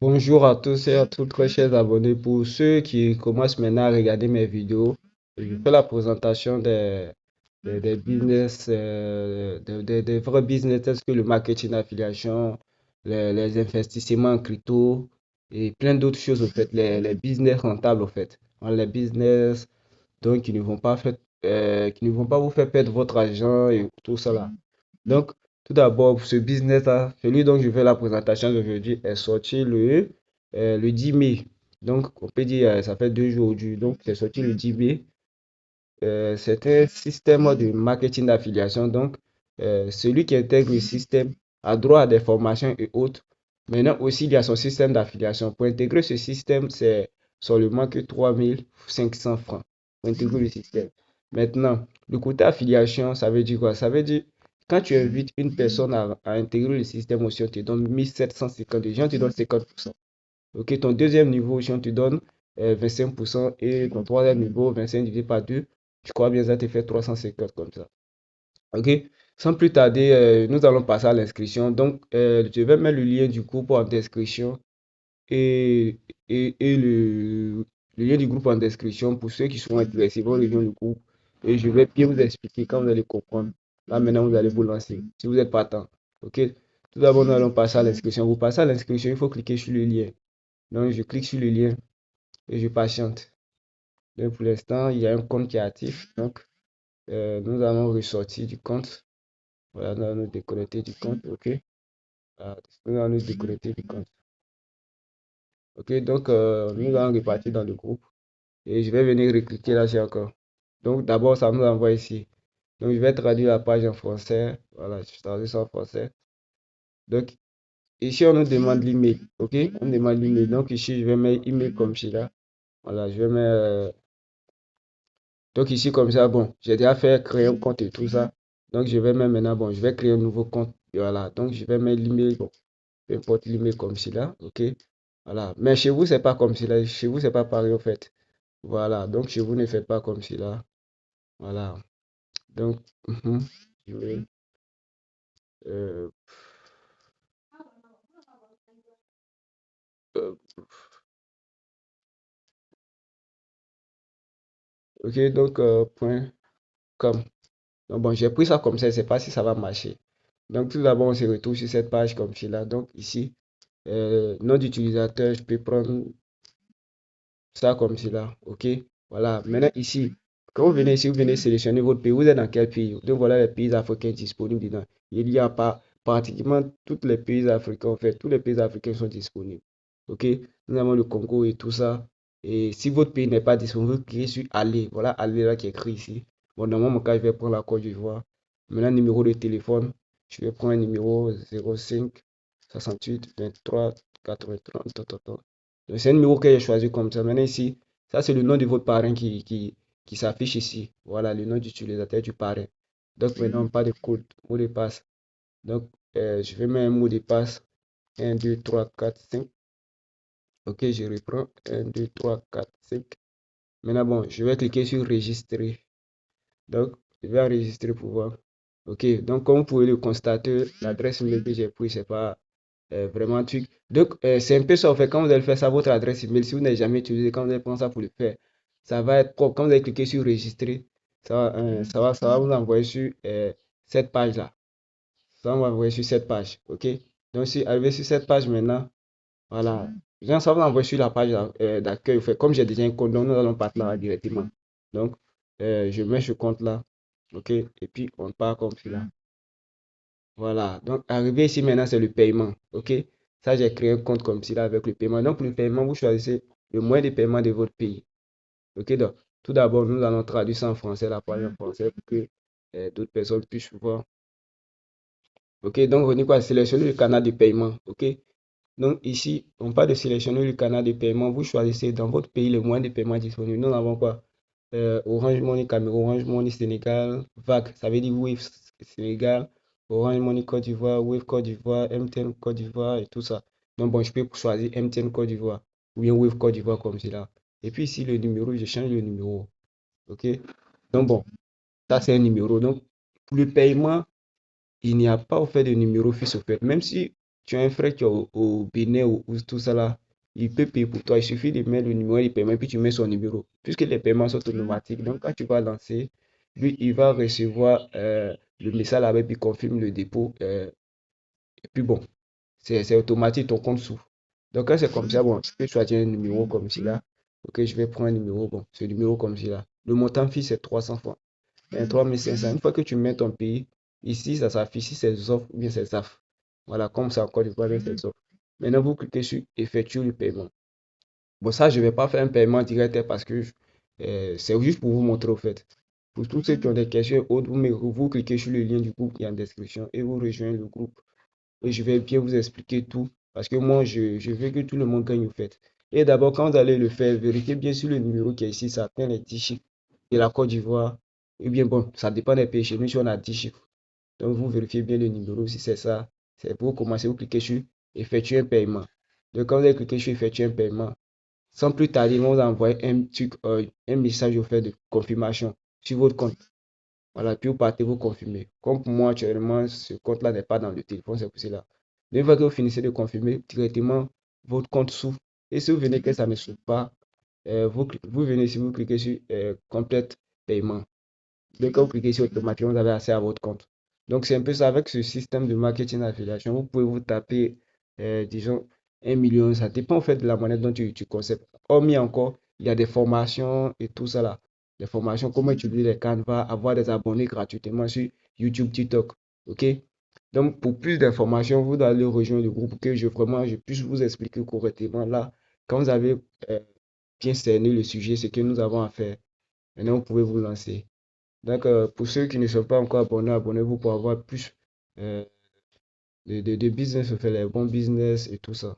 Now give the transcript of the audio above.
Bonjour à tous et à toutes, très chers abonnés. Pour ceux qui commencent maintenant à regarder mes vidéos, je fais la présentation des business, des vrais business tels que le marketing d'affiliation, les investissements en crypto et plein d'autres choses au fait, les business rentables au fait. Les business donc qui ne vont pas vous faire perdre votre argent et tout ça là. Donc, tout d'abord, ce business-là, celui dont je fais la présentation aujourd'hui, est sorti le 10 mai. Donc, on peut dire, ça fait 2 jours aujourd'hui. Donc, c'est sorti le 10 mai. C'est un système de marketing d'affiliation. Donc, celui qui intègre le système a droit à des formations et autres. Maintenant aussi, il y a son système d'affiliation. Pour intégrer ce système, c'est seulement que 3500 francs pour intégrer le système. Maintenant, le côté affiliation, ça veut dire quoi? Ça veut dire, quand tu invites une personne à intégrer le système aussi, on te donne 1750, déjà on te donne 50%. Ok, ton deuxième niveau, si on te donne 25% et ton troisième niveau, 25 divisé par 2, je crois bien ça te fait 350 comme ça. Ok, sans plus tarder, nous allons passer à l'inscription. Donc, je vais mettre le lien du groupe en description et, le lien du groupe en description pour ceux qui sont intéressés, vont rejoindre le groupe et je vais bien vous expliquer quand vous allez comprendre. Là, maintenant, vous allez vous lancer si vous êtes partant. Ok, tout d'abord, nous allons passer à l'inscription. Vous passez à l'inscription, il faut cliquer sur le lien. Donc, je clique sur le lien et je patiente. Donc, pour l'instant, il y a un compte qui est actif. Donc, nous allons ressortir du compte. Voilà, nous allons nous déconnecter du compte. OK. Nous allons nous déconnecter du compte. OK. Donc, nous allons repartir dans le groupe. Et je vais venir recliquer là-dessus encore. Donc, d'abord, ça nous envoie ici. Donc, je vais traduire la page en français. Voilà, je traduis ça en français. Donc, ici, on nous demande l'email. OK. On demande l'email. Donc, ici, je vais mettre email comme cela. Voilà, je vais mettre. Donc ici, comme ça, bon, j'ai déjà fait créer un compte et tout ça. Donc je vais mettre maintenant, bon, je vais créer un nouveau compte. Et voilà, donc je vais mettre l'email, bon, peu importe l'email comme cela, ok. Voilà, mais chez vous, c'est pas comme cela. Chez vous, c'est pas pareil en fait. Voilà, donc chez vous, ne faites pas comme cela. Voilà, donc, email, euh, euh, ok, donc, point com. Donc bon, j'ai pris ça comme ça, je sais pas si ça va marcher. Donc tout d'abord, on se retrouve sur cette page comme cela. Donc ici, nom d'utilisateur, je peux prendre ça comme cela, ok? Voilà, maintenant ici, quand vous venez ici, vous venez sélectionner votre pays, vous êtes dans quel pays? Donc voilà les pays africains disponibles dedans. Il y a pas pratiquement tous les pays africains, en fait, tous les pays africains sont disponibles, ok? Nous avons le Congo et tout ça. Et si votre pays n'est pas disponible, vous cliquez sur aller, voilà, aller là qui est écrit ici. Bon, dans mon cas, je vais prendre la Côte d'Ivoire. Maintenant, numéro de téléphone, je vais prendre un numéro 05 68 23 83. Donc, c'est un numéro que j'ai choisi comme ça. Maintenant ici, ça c'est le nom de votre parrain qui s'affiche ici. Voilà, le nom d'utilisateur du parrain. Donc maintenant, pas de code, mot de passe. Donc, je vais mettre un mot de passe. 1, 2, 3, 4, 5. Ok, je reprends. 1, 2, 3, 4, 5. Maintenant, bon, je vais cliquer sur enregistrer. Donc, je vais enregistrer pour voir. Ok, donc comme vous pouvez le constater, l'adresse mail que j'ai prise, c'est pas vraiment un truc. Donc, c'est un peu ça, en fait, quand vous allez faire ça, votre adresse email, si vous n'avez jamais utilisé, quand vous allez prendre ça pour le faire, ça va être propre. Quand vous allez cliquer sur enregistrer, ça va vous envoyer sur cette page-là. Ça va vous envoyer sur cette page. OK? Donc, si arrivé sur cette page maintenant, voilà. Genre, ça va vous envoyer sur la page d'accueil. En fait, comme j'ai déjà un compte, donc nous allons partir là directement. Donc, je mets ce compte-là. OK? Et puis, on part comme cela. Voilà, donc arrivé ici maintenant, c'est le paiement. OK? Ça, j'ai créé un compte comme cela avec le paiement. Donc, pour le paiement, vous choisissez le moyen de paiement de votre pays. OK? Donc, tout d'abord, nous allons traduire ça en français, la page en français pour que d'autres personnes puissent voir. OK? Donc, on dit quoi? Sélectionnez le canal de paiement. OK? Donc, ici, on parle de sélectionner le canal de paiement. Vous choisissez dans votre pays le moyen de paiement disponible. Nous avons quoi? Orange Money Cameroun, Orange Money Sénégal, VAC, ça veut dire Wave Sénégal, Orange Money Côte d'Ivoire, Wave Côte d'Ivoire, MTN Côte d'Ivoire et tout ça. Donc bon, je peux choisir MTN Côte d'Ivoire ou bien Wave Côte d'Ivoire comme cela. Et puis ici, le numéro, je change le numéro. OK? Donc bon, ça c'est un numéro. Donc pour le paiement, il n'y a pas au fait de numéro fixe au fait. Même si tu as un frère qui est au Bénin ou tout ça là, il peut payer pour toi. Il suffit de mettre le numéro de paiement, puis tu mets son numéro. Puisque les paiements sont automatiques, donc quand tu vas lancer, lui, il va recevoir le message là-bas, puis il confirme le dépôt. Et puis bon, c'est automatique, ton compte s'ouvre. Donc quand c'est comme ça, bon, tu peux choisir un numéro comme celui-là. Ok, je vais prendre un numéro, bon, ce numéro comme celui-là. Le montant fixe, c'est 300 francs. 3500. Une fois que tu mets ton pays, ici, ça s'affiche si c'est offres ou bien c'est ZAF. Voilà, comme ça, encore une fois, avec ces offres. Maintenant, vous cliquez sur effectuer le paiement. Bon, ça, je ne vais pas faire un paiement direct parce que c'est juste pour vous montrer au fait. Pour tous ceux qui ont des questions autres, vous cliquez sur le lien du groupe qui est en description et vous rejoignez le groupe. Et je vais bien vous expliquer tout parce que moi, je veux que tout le monde gagne au fait. Et d'abord, quand vous allez le faire, vérifiez bien sur le numéro qui est ici, ça atteint les 10 chiffres de la Côte d'Ivoire. Et bien bon, ça dépend des pays. Chez nous, si on a 10 chiffres. Donc, vous vérifiez bien le numéro si c'est ça. C'est pour commencer, vous cliquez sur effectuer un paiement. Donc, quand vous avez cliqué sur effectuer un paiement, sans plus tarder, ils vont vous envoyer un truc, un message au fait de confirmation sur votre compte. Voilà, puis vous partez, vous confirmez. Comme pour moi, actuellement, ce compte-là n'est pas dans le téléphone, c'est pour cela. Mais une fois que vous finissez de confirmer, directement, votre compte s'ouvre. Et si vous venez que ça ne s'ouvre pas, vous venez ici, vous cliquez sur complète paiement. Dès que vous cliquez sur automatiquement, vous avez accès à votre compte. Donc, c'est un peu ça avec ce système de marketing affiliation. Vous pouvez vous taper, disons, 1 million. Ça dépend en fait de la monnaie dont tu conceptes. Hormis encore, il y a des formations et tout ça là. Des formations, comment utiliser les Canva, avoir des abonnés gratuitement sur YouTube, TikTok. OK? Donc, pour plus d'informations, vous allez rejoindre le groupe pour que je puisse vous expliquer correctement là. Quand vous avez euh, bien cerné le sujet, ce que nous avons à faire, maintenant, vous pouvez vous lancer. Donc, pour ceux qui ne sont pas encore abonnés, abonnez-vous pour avoir plus euh, de business, faire les bons business et tout ça.